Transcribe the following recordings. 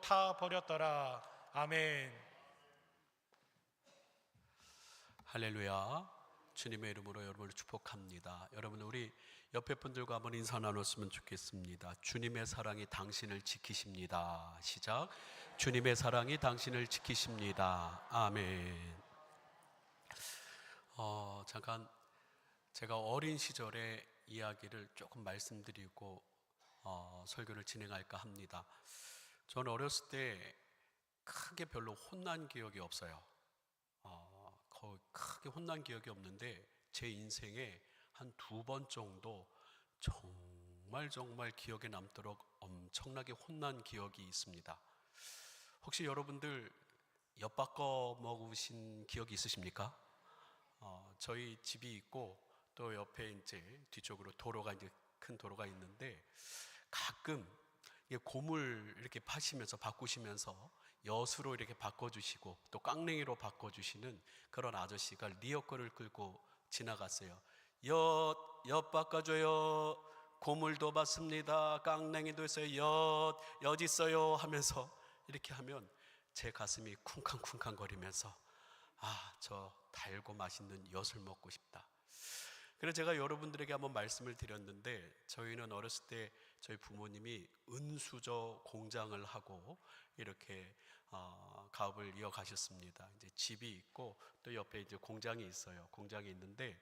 타 버렸더라. 아멘. 할렐루야. 주님의 이름으로 여러분을 축복합니다. 여러분, 우리 옆에 분들과 한번 인사 나눴으면 좋겠습니다. 주님의 사랑이 당신을 지키십니다. 시작. 주님의 사랑이 당신을 지키십니다. 아멘. 잠깐 제가 어린 시절의 이야기를 조금 말씀드리고 설교를 진행할까 합니다. 저는 어렸을 때 크게 별로 혼난 기억이 없어요. 거의 크게 혼난 기억이 없는데 제 인생에 한 2번 정도 정말 기억에 남도록 엄청나게 혼난 기억이 있습니다. 혹시 여러분들 엿바꿔 먹으신 기억이 있으십니까? 저희 집이 있고 또 옆에 이제 뒤쪽으로 도로가 이제 큰 도로가 있는데 가끔 고물 이렇게 파시면서 바꾸시면서 여수로 이렇게 바꿔주시고 또 깡냉이로 바꿔주시는 그런 아저씨가 리어커를 끌고 지나갔어요. 엿 바꿔줘요. 고물도 받습니다. 깡냉이도 있어요. 엿 있어요 하면서 이렇게 하면 제 가슴이 쿵쾅쿵쾅 거리면서 저 달고 맛있는 엿을 먹고 싶다. 그래서 제가 여러분들에게 한번 말씀을 드렸는데, 저희는 어렸을 때 저희 부모님이 은수저 공장을 하고 이렇게 가업을 이어가셨습니다. 이제 집이 있고 또 옆에 이제 공장이 있어요. 공장이 있는데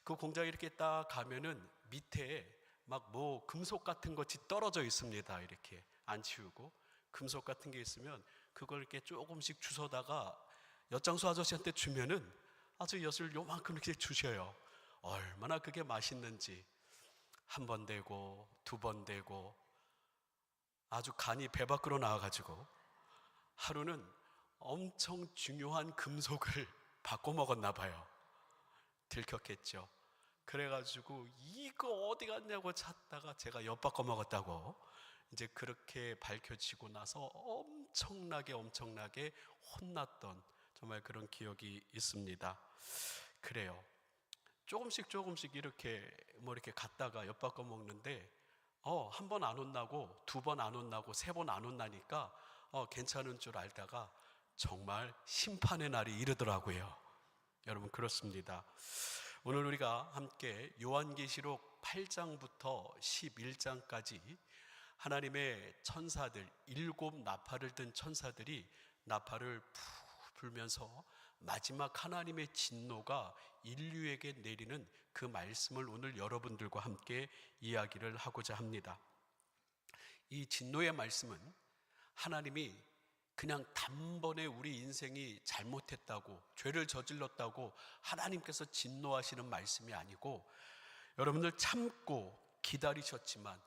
그 공장에 이렇게 딱 가면은 밑에 막 뭐 금속 같은 것이 떨어져 있습니다. 이렇게 안 치우고 금속 같은 게 있으면 그걸 이렇게 조금씩 주워다가 엿장수 아저씨한테 주면은 아주 엿을 요만큼 이렇게 주셔요. 얼마나 그게 맛있는지. 한 번 되고 2번 되고 아주 간이 배 밖으로 나와가지고 하루는 엄청 중요한 금속을 바꿔 먹었나 봐요. 들켰겠죠. 그래가지고 이거 어디 갔냐고 찾다가 제가 엿 바꿔 먹었다고 이제 그렇게 밝혀지고 나서 엄청나게 혼났던 정말 그런 기억이 있습니다. 그래요. 조금씩 이렇게 이렇게 갔다가 엿 바꿔 먹는데 한 번 안 혼나고 2번 안 혼나고 3번 안 혼나니까 괜찮은 줄 알다가 정말 심판의 날이 이르더라고요. 여러분, 그렇습니다. 오늘 우리가 함께 요한계시록 8장부터 11장까지 하나님의 천사들, 7 나팔을 든 천사들이 나팔을 푹 불면서 마지막 하나님의 진노가 인류에게 내리는 그 말씀을 오늘 여러분들과 함께 이야기를 하고자 합니다. 이 진노의 말씀은 하나님이 그냥 단번에 우리 인생이 잘못했다고, 죄를 저질렀다고 하나님께서 진노하시는 말씀이 아니고, 여러분들 참고 기다리셨지만,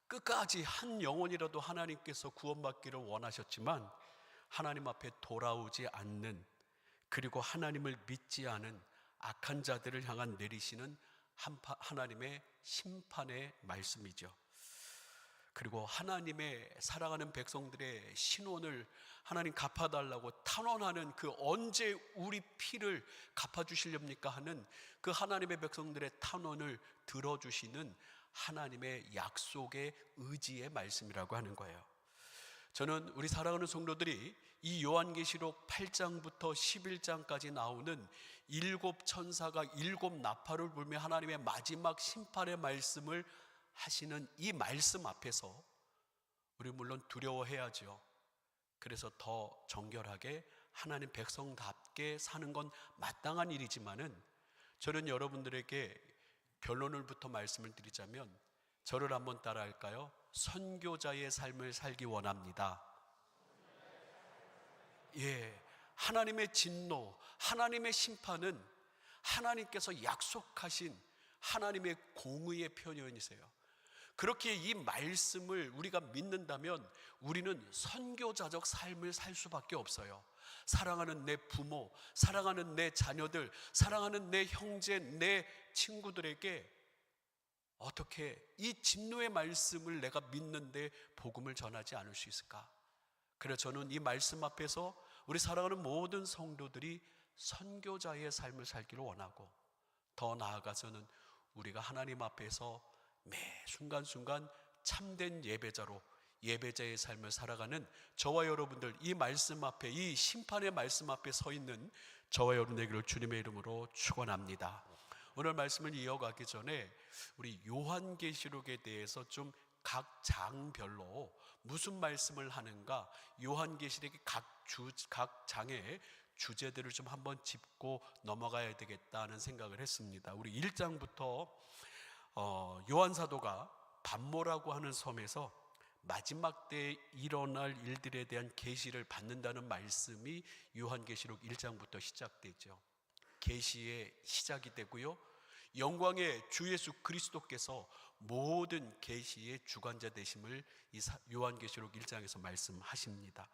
끝까지 한 영혼이라도 하나님께서 구원받기를 원하셨지만 하나님 앞에 돌아오지 않는, 그리고 하나님을 믿지 않은 악한 자들을 향한 내리시는 하나님의 심판의 말씀이죠. 그리고 하나님의 사랑하는 백성들의 신원을 하나님 갚아달라고 탄원하는, 그 언제 우리 피를 갚아주시렵니까 하는 그 하나님의 백성들의 탄원을 들어주시는 하나님의 약속의 의지의 말씀이라고 하는 거예요. 저는 우리 사랑하는 성도들이 이 요한계시록 8장부터 11장까지 나오는 7 천사가 7 나팔을 불며 하나님의 마지막 심판의 말씀을 하시는 이 말씀 앞에서 우리 물론 두려워해야죠. 그래서 더 정결하게 하나님 백성답게 사는 건 마땅한 일이지만은, 저는 여러분들에게 결론을부터 말씀을 드리자면, 저를 한번 따라할까요? 선교자의 삶을 살기 원합니다. 하나님의 진노, 하나님의 심판은 하나님께서 약속하신 하나님의 공의의 표현이세요. 그렇게 이 말씀을 우리가 믿는다면 우리는 선교자적 삶을 살 수밖에 없어요. 사랑하는 내 부모, 사랑하는 내 자녀들, 사랑하는 내 형제, 내 친구들에게 어떻게 이 진노의 말씀을 내가 믿는데 복음을 전하지 않을 수 있을까? 그래서 저는 이 말씀 앞에서 우리 사랑하는 모든 성도들이 선교자의 삶을 살기를 원하고, 더 나아가서는 우리가 하나님 앞에서 매 순간순간 참된 예배자로 예배자의 삶을 살아가는 저와 여러분들, 이 말씀 앞에, 이 심판의 말씀 앞에 서 있는 저와 여러분 되기를 주님의 이름으로 축원합니다. 오늘 말씀을 이어가기 전에 우리 요한계시록에 대해서 좀 각 장별로 무슨 말씀을 하는가, 요한계시록의 각 장의 주제들을 좀 한번 짚고 넘어가야 되겠다는 생각을 했습니다. 우리 1장부터 요한사도가 반모라고 하는 섬에서 마지막 때에 일어날 일들에 대한 계시를 받는다는 말씀이 요한계시록 1장부터 시작되죠. 계시의 시작이 되고요, 영광의 주 예수 그리스도께서 모든 계시의 주관자 되심을 이 요한계시록 1장에서 말씀하십니다.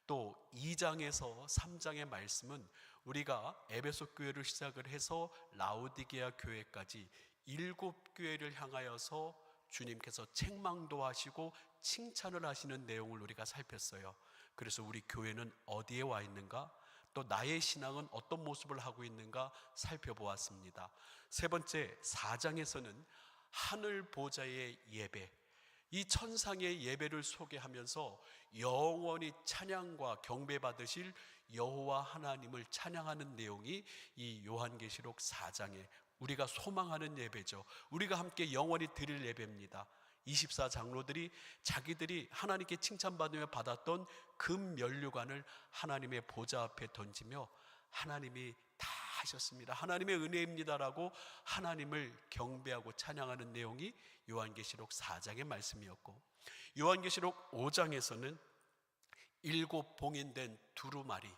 또 2장에서 3장의 말씀은 우리가 에베소 교회를 시작을 해서 라오디게아 교회까지 7교회를 향하여서 주님께서 책망도 하시고 칭찬을 하시는 내용을 우리가 살폈어요. 그래서 우리 교회는 어디에 와 있는가, 또 나의 신앙은 어떤 모습을 하고 있는가 살펴보았습니다. 세 번째, 4장에서는 하늘 보좌의 예배, 이 천상의 예배를 소개하면서 영원히 찬양과 경배 받으실 여호와 하나님을 찬양하는 내용이 이 요한계시록 4장에 우리가 소망하는 예배죠. 우리가 함께 영원히 드릴 예배입니다. 24장로들이 자기들이 하나님께 칭찬받으며 받았던 금 면류관을 하나님의 보좌 앞에 던지며 하나님이 다 하셨습니다, 하나님의 은혜입니다라고 하나님을 경배하고 찬양하는 내용이 요한계시록 4장의 말씀이었고, 요한계시록 5장에서는 7 봉인된 두루마리,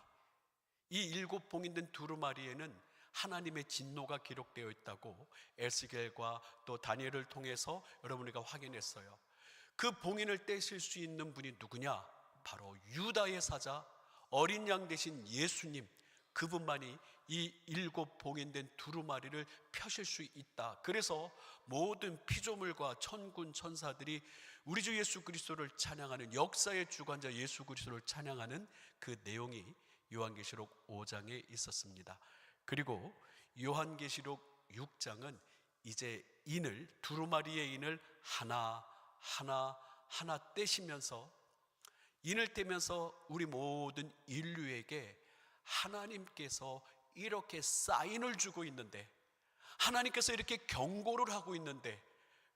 이 7 봉인된 두루마리에는 하나님의 진노가 기록되어 있다고 에스겔과 또 다니엘을 통해서 여러분이가 확인했어요. 그 봉인을 떼실 수 있는 분이 누구냐? 바로 유다의 사자, 어린 양 되신 예수님, 그분만이 이 7 봉인된 두루마리를 펴실 수 있다. 그래서 모든 피조물과 천군 천사들이 우리 주 예수 그리스도를 찬양하는, 역사의 주관자 예수 그리스도를 찬양하는 그 내용이 요한계시록 5장에 있었습니다. 그리고 요한계시록 6장은 이제 인을, 두루마리의 인을 하나 떼시면서, 인을 떼면서 우리 모든 인류에게 하나님께서 이렇게 사인을 주고 있는데, 하나님께서 이렇게 경고를 하고 있는데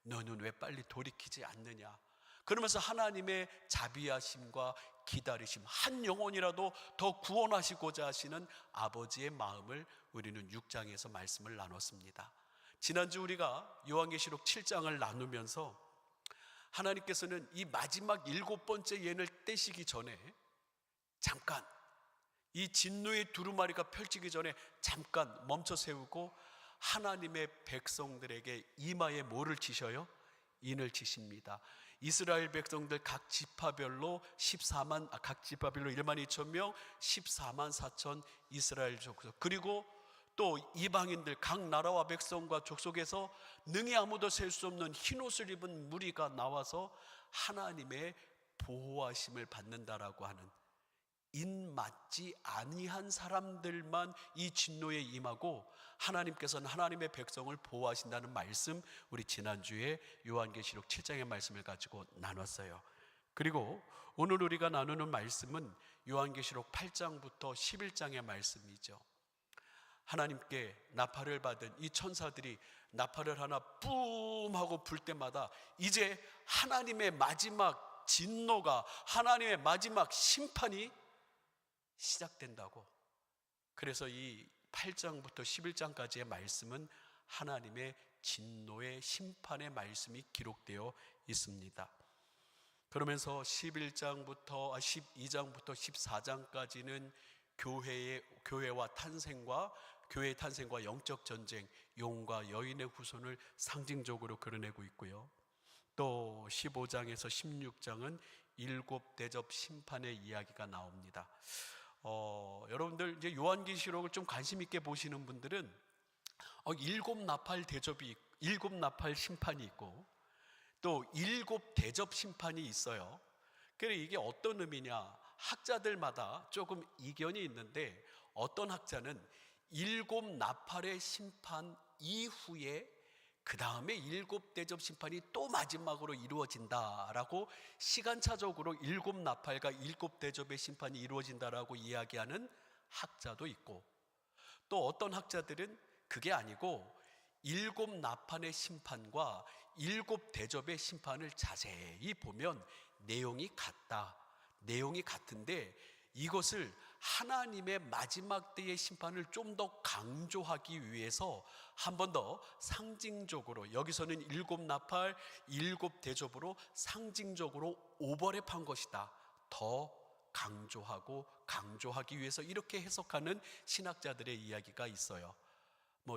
너는 왜 빨리 돌이키지 않느냐, 그러면서 하나님의 자비하심과 기다리심, 한 영혼이라도 더 구원하시고자 하시는 아버지의 마음을 우리는 6장에서 말씀을 나눴습니다. 지난주 우리가 요한계시록 7장을 나누면서 하나님께서는 이 마지막 7번째 옌을 떼시기 전에 잠깐, 이 진노의 두루마리가 펼치기 전에 잠깐 멈춰 세우고 하나님의 백성들에게 이마에 뭐를 치셔요? 인을 치십니다. 이스라엘 백성들 각 지파별로 1만 2천 명, 14만 4천 이스라엘 족속, 그리고 또 이방인들 각 나라와 백성과 족속에서 능히 아무도 셀 수 없는 흰옷을 입은 무리가 나와서 하나님의 보호하심을 받는다라고 하는, 인 맞지 아니한 사람들만 이 진노에 임하고 하나님께서는 하나님의 백성을 보호하신다는 말씀, 우리 지난주에 요한계시록 7장의 말씀을 가지고 나눴어요. 그리고 오늘 우리가 나누는 말씀은 요한계시록 8장부터 11장의 말씀이죠. 하나님께 나팔을 받은 이 천사들이 나팔을 하나 뿜 하고 불 때마다 이제 하나님의 마지막 진노가, 하나님의 마지막 심판이 시작된다고. 그래서 이 8장부터 11장까지의 말씀은 하나님의 진노의 심판의 말씀이 기록되어 있습니다. 그러면서 12장부터 14장까지는 교회와 탄생과, 교회의 탄생과 영적 전쟁, 용과 여인의 후손을 상징적으로 그려내고 있고요. 또 15장에서 16장은 7 대접 심판의 이야기가 나옵니다. 여러분들 이제 요한계시록을 좀 관심 있게 보시는 분들은 7 나팔 대접이, 7 나팔 심판이 있고 또 7 대접 심판이 있어요. 그래, 이게 어떤 의미냐? 학자들마다 조금 이견이 있는데, 어떤 학자는 7 나팔의 심판 이후에 그 다음에 7대접 심판이 또 마지막으로 이루어진다라고 시간차적으로 7나팔과 7대접의 심판이 이루어진다라고 이야기하는 학자도 있고, 또 어떤 학자들은 그게 아니고 7나팔의 심판과 7대접의 심판을 자세히 보면 내용이 같은데 이것을 하나님의 마지막 때의 심판을 좀 더 강조하기 위해서 한 번 더 상징적으로, 여기서는 7나팔 7대접으로 상징적으로 오버랩한 것이다, 더 강조하기 위해서 이렇게 해석하는 신학자들의 이야기가 있어요.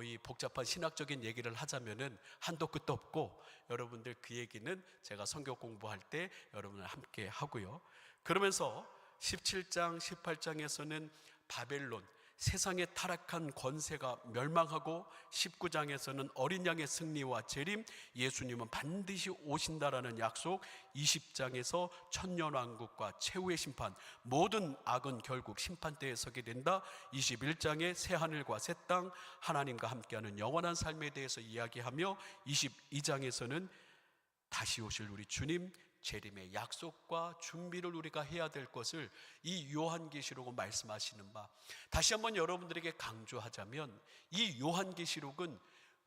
이 복잡한 신학적인 얘기를 하자면은 한도 끝도 없고, 여러분들 그 얘기는 제가 성경 공부할 때 여러분을 함께 하고요. 그러면서 17장 18장에서는 바벨론, 세상의 타락한 권세가 멸망하고, 19장에서는 어린 양의 승리와 재림, 예수님은 반드시 오신다라는 약속, 20장에서 천년왕국과 최후의 심판, 모든 악은 결국 심판대에 서게 된다, 21장에 새하늘과 새 땅, 하나님과 함께하는 영원한 삶에 대해서 이야기하며, 22장에서는 다시 오실 우리 주님 재림의 약속과 준비를 우리가 해야 될 것을 이 요한계시록은 말씀하시는 바, 다시 한번 여러분들에게 강조하자면 이 요한계시록은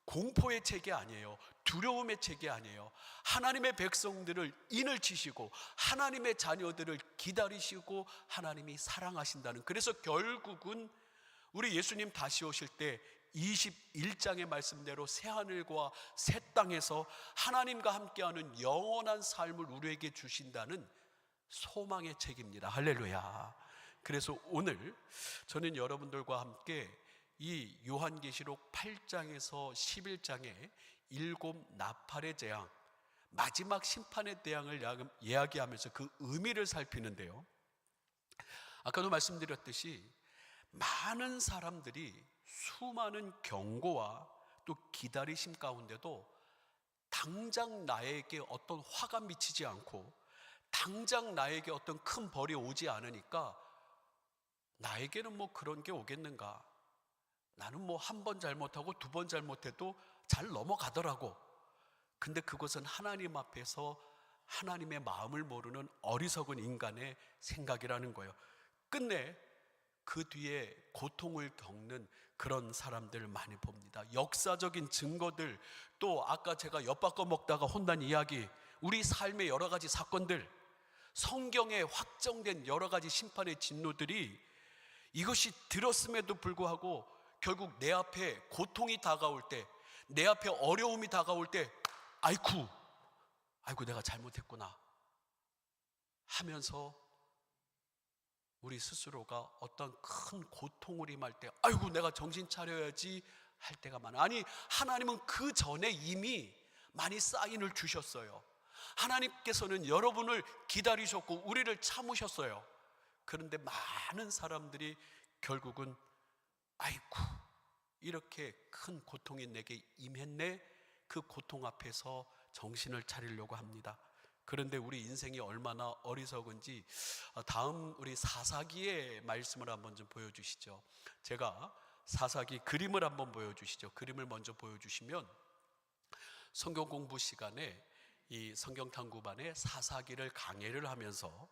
공포의 책이 아니에요. 두려움의 책이 아니에요. 하나님의 백성들을 인을 치시고 하나님의 자녀들을 기다리시고 하나님이 사랑하신다는, 그래서 결국은 우리 예수님 다시 오실 때 21장의 말씀대로 새하늘과 새 땅에서 하나님과 함께하는 영원한 삶을 우리에게 주신다는 소망의 책입니다. 할렐루야. 그래서 오늘 저는 여러분들과 함께 이 요한계시록 8장에서 11장의 7나팔의 재앙, 마지막 심판의 재앙을 이야기하면서 그 의미를 살피는데요, 아까도 말씀드렸듯이 많은 사람들이 수많은 경고와 또 기다리심 가운데도 당장 나에게 어떤 화가 미치지 않고 당장 나에게 어떤 큰 벌이 오지 않으니까 나에게는 그런 게 오겠는가, 나는 한 번 잘못하고 두 번 잘못해도 잘 넘어가더라고. 근데 그것은 하나님 앞에서 하나님의 마음을 모르는 어리석은 인간의 생각이라는 거예요. 끝내 그 뒤에 고통을 겪는 그런 사람들을 많이 봅니다. 역사적인 증거들, 또 아까 제가 엿바꿔 먹다가 혼난 이야기, 우리 삶의 여러 가지 사건들, 성경에 확정된 여러 가지 심판의 진노들이 이것이 들었음에도 불구하고 결국 내 앞에 고통이 다가올 때, 내 앞에 어려움이 다가올 때 아이고 내가 잘못했구나 하면서 우리 스스로가 어떤 큰 고통을 임할 때 아이고 내가 정신 차려야지 할 때가 많아요. 아니, 하나님은 그 전에 이미 많이 사인을 주셨어요. 하나님께서는 여러분을 기다리셨고 우리를 참으셨어요. 그런데 많은 사람들이 결국은 아이고 이렇게 큰 고통이 내게 임했네, 그 고통 앞에서 정신을 차리려고 합니다. 그런데 우리 인생이 얼마나 어리석은지 다음 우리 사사기의 말씀을 한번 좀 보여주시죠. 제가 사사기 그림을 한번 보여주시죠. 그림을 먼저 보여주시면 성경 공부 시간에 이 성경 탐구반에 사사기를 강해를 하면서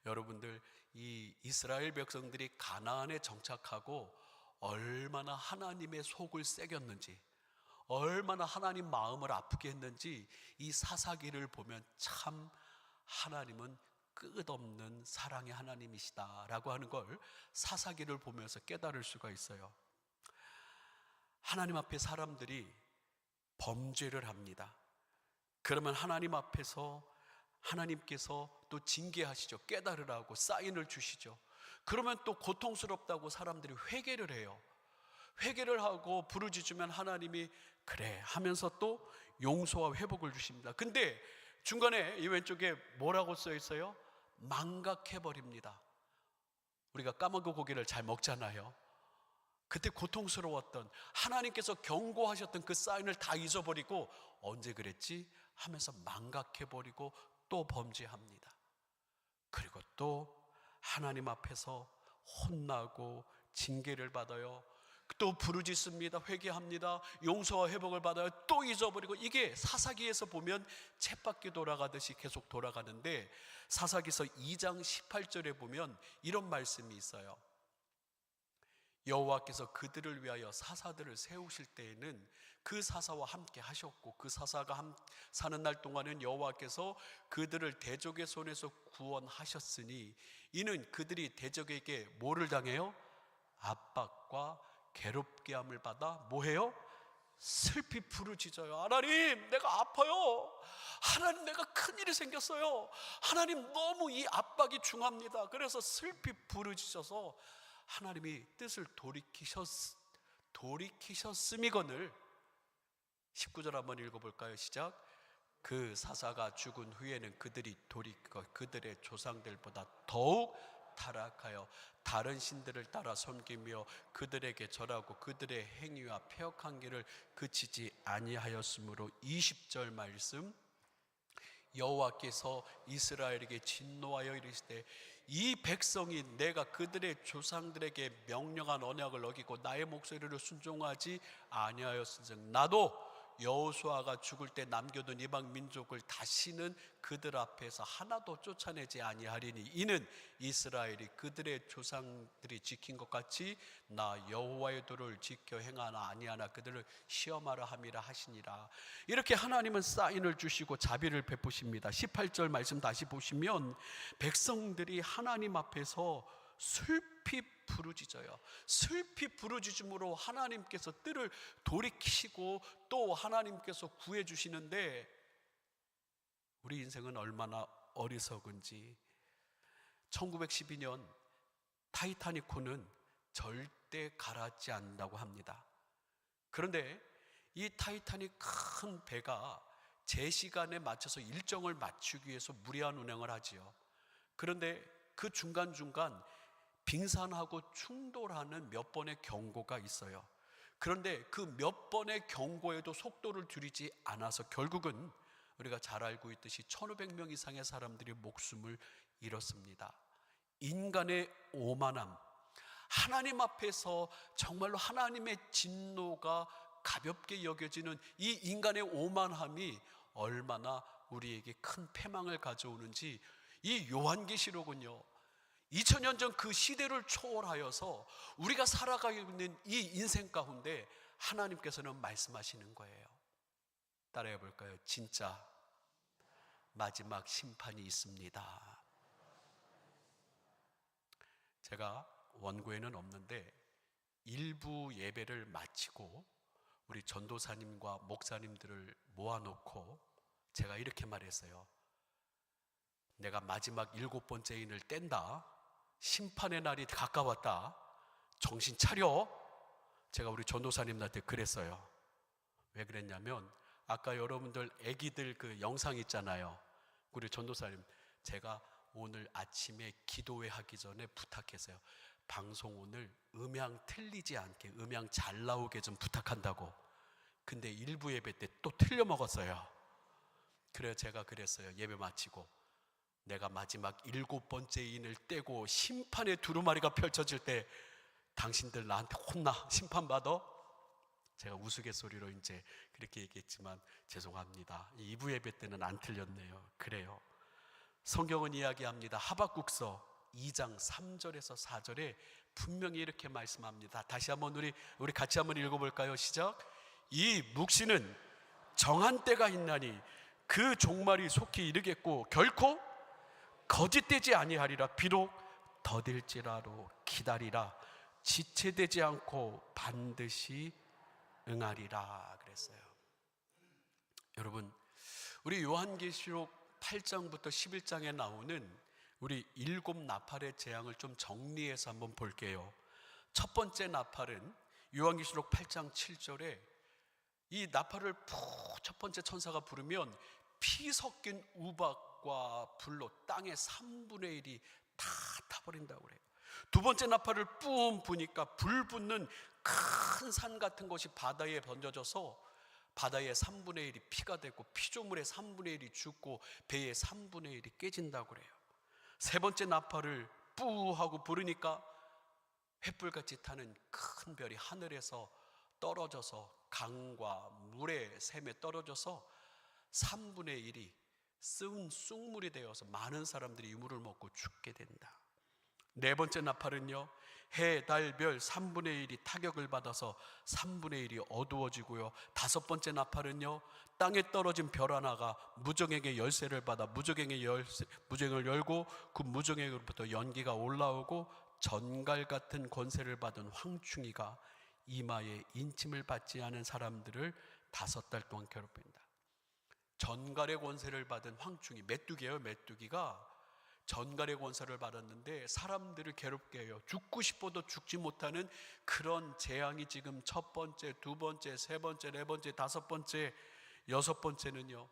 여러분들 이 이스라엘 백성들이 가나안에 정착하고 얼마나 하나님의 속을 새겼는지, 얼마나 하나님 마음을 아프게 했는지 이 사사기를 보면 참 하나님은 끝없는 사랑의 하나님이시다라고 하는 걸 사사기를 보면서 깨달을 수가 있어요. 하나님 앞에 사람들이 범죄를 합니다. 그러면 하나님 앞에서 하나님께서 또 징계하시죠. 깨달으라고 사인을 주시죠. 그러면 또 고통스럽다고 사람들이 회개를 해요. 회개를 하고 부르짖으면 하나님이 그래 하면서 또 용서와 회복을 주십니다. 근데 중간에 이 왼쪽에 뭐라고 써 있어요? 망각해버립니다. 우리가 까마귀 고기를 잘 먹잖아요. 그때 고통스러웠던 하나님께서 경고하셨던 그 사인을 다 잊어버리고 언제 그랬지? 하면서 망각해버리고 또 범죄합니다. 그리고 또 하나님 앞에서 혼나고 징계를 받아요. 또 부르짖습니다. 회개합니다. 용서와 회복을 받아요. 또 잊어버리고, 이게 사사기에서 보면 쳇바퀴 돌아가듯이 계속 돌아가는데, 사사기서 2장 18절에 보면 이런 말씀이 있어요. 여호와께서 그들을 위하여 사사들을 세우실 때에는 그 사사와 함께 하셨고, 그 사사가 사는 날 동안은 여호와께서 그들을 대적의 손에서 구원하셨으니, 이는 그들이 대적에게 뭐를 당해요? 압박과 괴롭게 함을 받아 뭐해요? 슬피 부르짖어요. 하나님, 내가 아파요. 하나님, 내가 큰일이 생겼어요. 하나님, 너무 이 압박이 중합니다. 그래서 슬피 부르짖어서 하나님이 뜻을 돌이키셨음이거늘. 19절 한번 읽어볼까요? 시작. 그 사사가 죽은 후에는 그들이 돌이켜 그들의 조상들보다 더욱 타락하여 다른 신들을 따라 섬기며 그들에게 절하고 그들의 행위와 패역한 길을 그치지 아니하였으므로, 20절 말씀, 여호와께서 이스라엘에게 진노하여 이르시되 이 백성이 내가 그들의 조상들에게 명령한 언약을 어기고 나의 목소리를 순종하지 아니하였은즉 나도 여호수아가 죽을 때 남겨둔 이방 민족을 다시는 그들 앞에서 하나도 쫓아내지 아니하리니, 이는 이스라엘이 그들의 조상들이 지킨 것 같이 나 여호와의 도를 지켜 행하나 아니하나 그들을 시험하라 함이라 하시니라. 이렇게 하나님은 사인을 주시고 자비를 베푸십니다. 18절 말씀 다시 보시면 백성들이 하나님 앞에서 슬피 부르짖어요. 슬피 부르짖음으로 하나님께서 뜰을 돌이키시고 또 하나님께서 구해 주시는데, 우리 인생은 얼마나 어리석은지. 1912년 타이타닉호는 절대 가라앉지 않는다고 합니다. 그런데 이 타이타닉 큰 배가 제 시간에 맞춰서 일정을 맞추기 위해서 무리한 운행을 하지요. 그런데 그 중간중간 빙산하고 충돌하는 몇 번의 경고가 있어요. 그런데 그 몇 번의 경고에도 속도를 줄이지 않아서 결국은 우리가 잘 알고 있듯이 1500명 이상의 사람들이 목숨을 잃었습니다. 인간의 오만함, 하나님 앞에서 정말로 하나님의 진노가 가볍게 여겨지는 이 인간의 오만함이 얼마나 우리에게 큰 패망을 가져오는지, 이 요한계시록은요 2000년 전 그 시대를 초월하여서 우리가 살아가고 있는 이 인생 가운데 하나님께서는 말씀하시는 거예요. 따라해 볼까요? 진짜 마지막 심판이 있습니다. 제가 원고에는 없는데 일부 예배를 마치고 우리 전도사님과 목사님들을 모아놓고 제가 이렇게 말했어요. 내가 마지막 7번째 인을 뗀다. 심판의 날이 가까웠다. 정신 차려. 제가 우리 전도사님들한테 그랬어요. 왜 그랬냐면, 아까 여러분들 애기들 그 영상 있잖아요. 우리 전도사님, 제가 오늘 아침에 기도회 하기 전에 부탁했어요. 방송 오늘 음향 틀리지 않게, 음향 잘 나오게 좀 부탁한다고. 근데 일부 예배 때 또 틀려 먹었어요. 그래서 제가 그랬어요. 예배 마치고 내가 마지막 7번째 인을 떼고 심판의 두루마리가 펼쳐질 때 당신들 나한테 혼나, 심판받아? 제가 우스갯소리로 이제 그렇게 얘기했지만 죄송합니다. 2부 예배 때는 안 틀렸네요. 그래요. 성경은 이야기합니다. 하박국서 2장 3절에서 4절에 분명히 이렇게 말씀합니다. 다시 한번 우리 같이 한번 읽어볼까요? 시작. 이 묵시는 정한 때가 있나니 그 종말이 속히 이르겠고 결코 거짓되지 아니하리라. 비록 더딜지라도 기다리라. 지체되지 않고 반드시 응하리라 그랬어요. 여러분, 우리 요한계시록 8장부터 11장에 나오는 우리 7 나팔의 재앙을 좀 정리해서 한번 볼게요. 첫 번째 나팔은 요한계시록 8장 7절에 이 나팔을 첫 번째 천사가 부르면 피 섞인 우박과 불로 땅의 3분의 1이 다 타버린다고 그래요. 두 번째 나팔을 뿜 부니까 불 붙는 큰 산 같은 것이 바다에 번져져서 바다의 3분의 1이 피가 되고 피조물의 3분의 1이 죽고 배의 3분의 1이 깨진다고 그래요. 세 번째 나팔을 뿌 하고 부르니까 횃불같이 타는 큰 별이 하늘에서 떨어져서 강과 물의 샘에 떨어져서 3분의 1이 쓴 쑥물이 되어서 많은 사람들이 이 물을 먹고 죽게 된다. 네 번째 나팔은요, 해, 달, 별 3분의 1이 타격을 받아서 3분의 1이 어두워지고요. 다섯 번째 나팔은요, 땅에 떨어진 별 하나가 무정에게 열쇠를 받아 무정을 열고 그 무정에게로부터 연기가 올라오고 전갈 같은 권세를 받은 황충이가 이마에 인침을 받지 않은 사람들을 5달 동안 괴롭힌다. 전갈의 권세를 받은 황충이, 메뚜기예요. 메뚜기가 전갈의 권세를 받았는데 사람들을 괴롭게 해요. 죽고 싶어도 죽지 못하는 그런 재앙이 지금 첫 번째, 두 번째, 세 번째, 네 번째, 다섯 번째, 여섯 번째는요,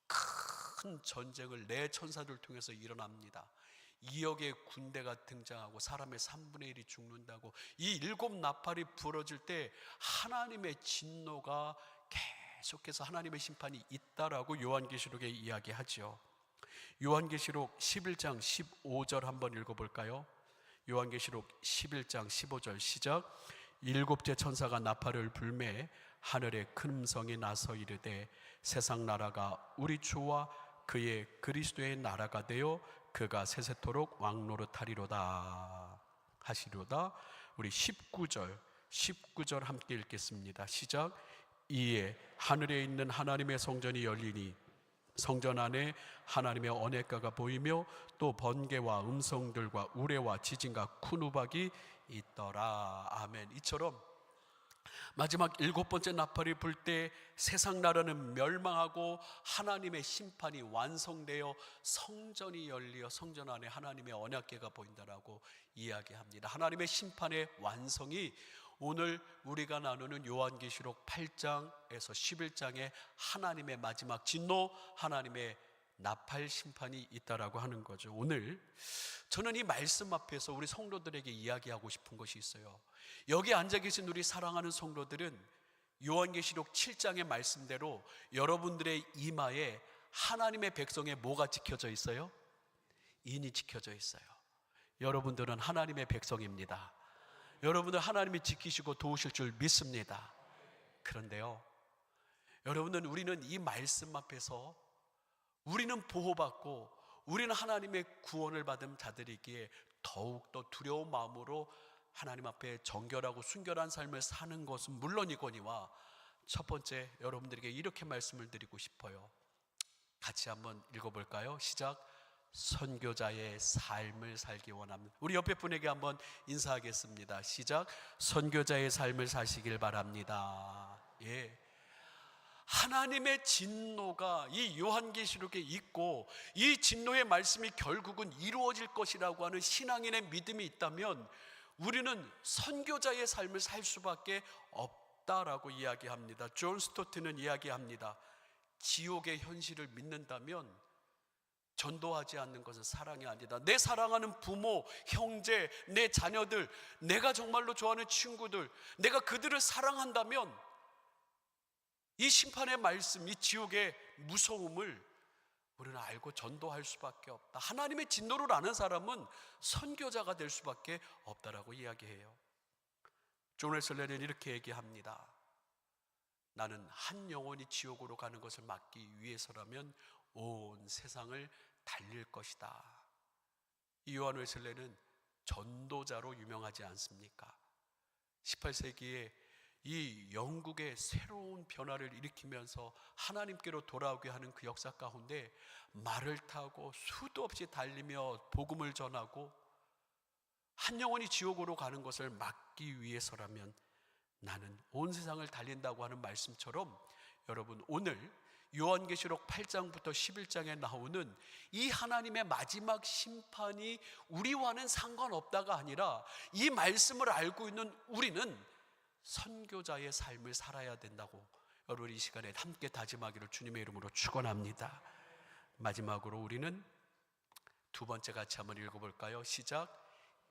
큰 전쟁을 네 천사들 통해서 일어납니다. 2억의 군대가 등장하고 사람의 3분의 1이 죽는다고. 이 7 나팔이 부러질 때 하나님의 진노가 계속해서 하나님의 심판이 있다라고 요한계시록에 이야기하죠. 요한계시록 11장 15절 한번 읽어볼까요? 요한계시록 11장 15절 시작. 7째 천사가 나팔을 불매 하늘에 큰 음성이 나서 이르되 세상 나라가 우리 주와 그의 그리스도의 나라가 되어 그가 세세토록 왕노릇하리로다 하시로다. 우리 19절 함께 읽겠습니다. 시작. 이에 하늘에 있는 하나님의 성전이 열리니 성전 안에 하나님의 언약궤가 보이며 또 번개와 음성들과 우레와 지진과 큰 우박이 있더라. 아멘. 이처럼 마지막 7번째 나팔이 불 때 세상 나라는 멸망하고 하나님의 심판이 완성되어 성전이 열리어 성전 안에 하나님의 언약궤가 보인다라고 이야기합니다. 하나님의 심판의 완성이 오늘 우리가 나누는 요한계시록 8장에서 11장에 하나님의 마지막 진노, 하나님의 나팔 심판이 있다라고 하는 거죠. 오늘 저는 이 말씀 앞에서 우리 성도들에게 이야기하고 싶은 것이 있어요. 여기 앉아 계신 우리 사랑하는 성도들은 요한계시록 7장의 말씀대로 여러분들의 이마에 하나님의 백성의 뭐가 지켜져 있어요? 인이 지켜져 있어요. 여러분들은 하나님의 백성입니다. 여러분들 하나님이 지키시고 도우실 줄 믿습니다. 그런데요, 여러분들, 우리는 이 말씀 앞에서 우리는 보호받고 우리는 하나님의 구원을 받은 자들이기에 더욱더 두려운 마음으로 하나님 앞에 정결하고 순결한 삶을 사는 것은 물론이거니와, 첫 번째 여러분들에게 이렇게 말씀을 드리고 싶어요. 같이 한번 읽어볼까요? 시작. 선교자의 삶을 살기 원합니다. 우리 옆에 분에게 한번 인사하겠습니다. 시작. 선교자의 삶을 사시길 바랍니다. 예. 하나님의 진노가 이 요한계시록에 있고 이 진노의 말씀이 결국은 이루어질 것이라고 하는 신앙인의 믿음이 있다면 우리는 선교자의 삶을 살 수밖에 없다라고 이야기합니다. 존 스토트는 이야기합니다. 지옥의 현실을 믿는다면 전도하지 않는 것은 사랑이 아니다. 내 사랑하는 부모, 형제, 내 자녀들, 내가 정말로 좋아하는 친구들, 내가 그들을 사랑한다면 이 심판의 말씀, 이 지옥의 무서움을 우리는 알고 전도할 수밖에 없다. 하나님의 진노를 아는 사람은 선교자가 될 수밖에 없다라고 이야기해요. 존 웨슬리는 이렇게 얘기합니다. 나는 한 영혼이 지옥으로 가는 것을 막기 위해서라면 온 세상을 달릴 것이다. 이 요한 웨슬리는 전도자로 유명하지 않습니까? 18세기에 이 영국의 새로운 변화를 일으키면서 하나님께로 돌아오게 하는 그 역사 가운데 말을 타고 수도 없이 달리며 복음을 전하고 한 영혼이 지옥으로 가는 것을 막기 위해서라면 나는 온 세상을 달린다고 하는 말씀처럼, 여러분, 오늘 요한계시록 8장부터 11장에 나오는 이 하나님의 마지막 심판이 우리와는 상관없다가 아니라 이 말씀을 알고 있는 우리는 선교자의 삶을 살아야 된다고 여러분 이 시간에 함께 다짐하기를 주님의 이름으로 축원합니다. 마지막으로 우리는 두 번째 같이 한번 읽어볼까요? 시작.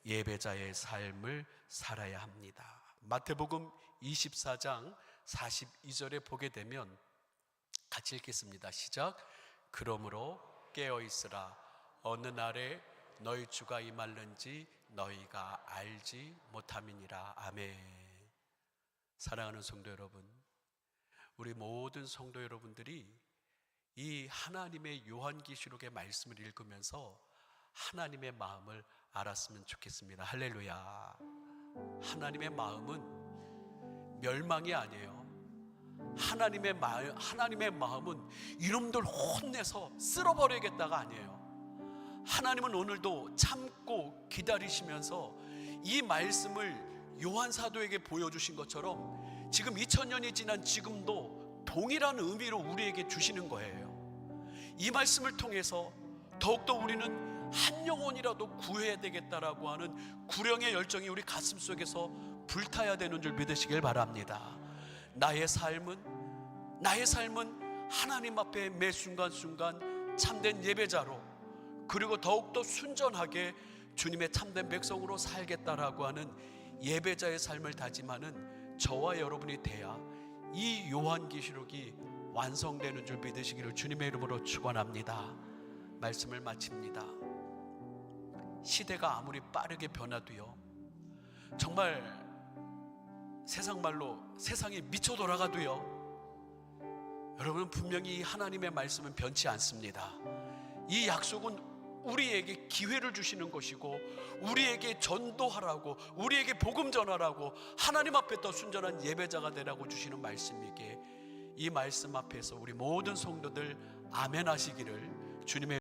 예배자의 삶을 살아야 합니다. 마태복음 24장 42절에 보게 되면 같이 읽겠습니다. 시작. 그러므로 깨어있으라. 어느 날에 너희 주가 임할는지 너희가 알지 못함이니라. 아멘. 사랑하는 성도 여러분, 우리 모든 성도 여러분들이 이 하나님의 요한계시록의 말씀을 읽으면서 하나님의 마음을 알았으면 좋겠습니다. 할렐루야. 하나님의 마음은 멸망이 아니에요. 하나님의 마음은 이놈들 혼내서 쓸어버리겠다가 아니에요. 하나님은 오늘도 참고 기다리시면서 이 말씀을 요한 사도에게 보여주신 것처럼 지금 2000년이 지난 지금도 동일한 의미로 우리에게 주시는 거예요. 이 말씀을 통해서 더욱더 우리는 한 영혼이라도 구해야 되겠다라고 하는 구령의 열정이 우리 가슴 속에서 불타야 되는 줄 믿으시길 바랍니다. 나의 삶은 하나님 앞에 매 순간순간 참된 예배자로, 그리고 더욱더 순전하게 주님의 참된 백성으로 살겠다라고 하는 예배자의 삶을 다짐하는 저와 여러분이 돼야 이 요한계시록이 완성되는 줄 믿으시기를 주님의 이름으로 축원합니다. 말씀을 마칩니다. 시대가 아무리 빠르게 변화도요, 정말 세상 말로 세상이 미쳐 돌아가도요, 여러분 분명히 하나님의 말씀은 변치 않습니다. 이 약속은 우리에게 기회를 주시는 것이고, 우리에게 전도하라고, 우리에게 복음 전하라고, 하나님 앞에 더 순전한 예배자가 되라고 주시는 말씀이기에 이 말씀 앞에서 우리 모든 성도들 아멘 하시기를 주님의